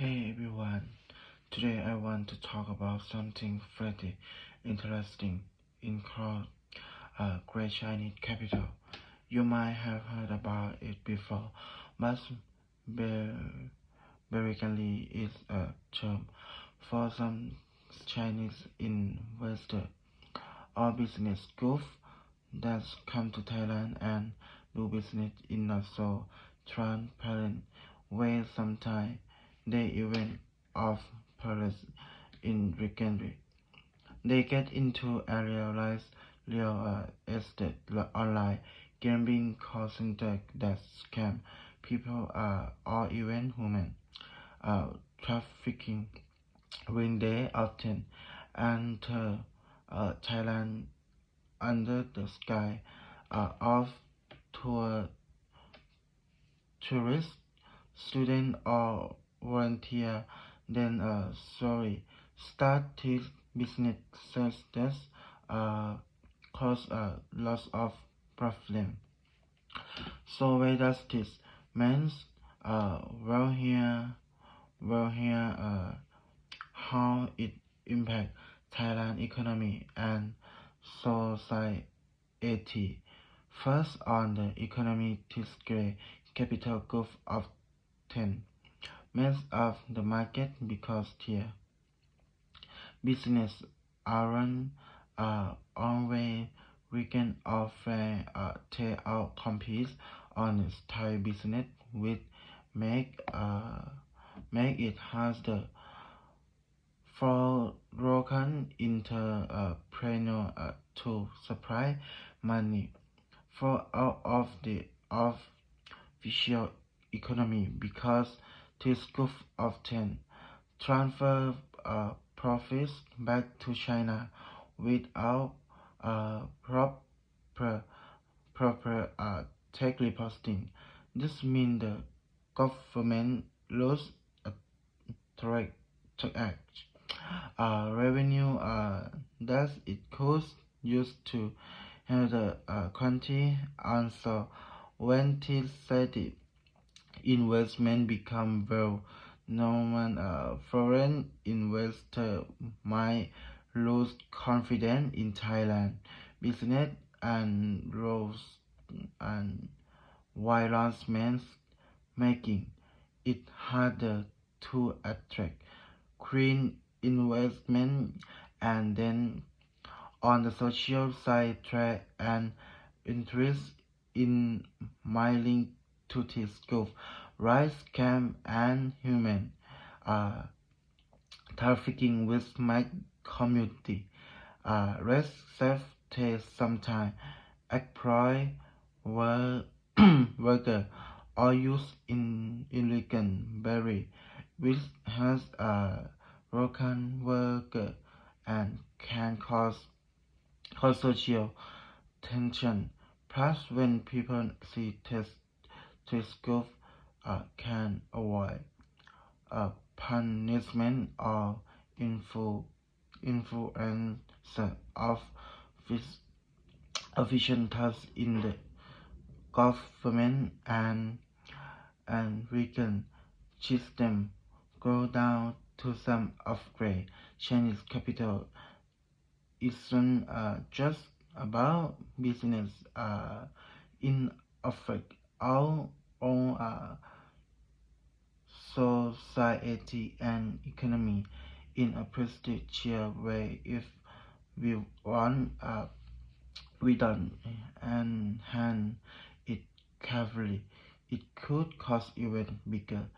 Hey everyone, today I want to talk about something pretty interesting in called Great Chinese Capital. You might have heard about it before, but basically it's a term for some Chinese investor or business group that come to Thailand and do business in a so transparent way. Sometimes they even of Paris in weekend. They get into areas real estate, online gambling, call center that scam people or even women trafficking when they often enter Thailand under the sky of tour tourists, student or volunteer, then start his business that cause a lots of problem. So where does this means well here how it impact Thailand economy and society. First on the economy, Tiscray Capital Group of 10 mess of the market because here business aren't always weekend or fair take out compete on Thai business which make it harder for local entrepreneurs to supply money for out of the official economy because this group often transfer profits back to China without proper tax reporting. This means the government lose direct tax revenue that it could use to handle the country. Also, when this stated investment become well known, foreign investors might lose confidence in Thailand business and roles and violence making it harder to attract green investment. And then on the social side, trade and interest in mining to this group, rice, scam, and human trafficking with my community. Rest safety sometimes exploit worker or use in illegal berry, which has broken worker and can cause social tension. Plus, when people see this group can avoid punishment or influence of officials in the government and weaken system go down to some upgrade. Chinese capital isn't just about business in affect our own society and economy in a prestigious way. If we want we don't and hand it carefully, it could cause even bigger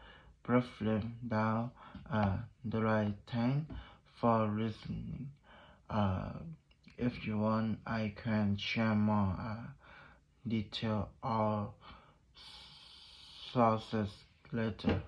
problem down the right. Thanks for listening. If you want, I can share more detail or sources later.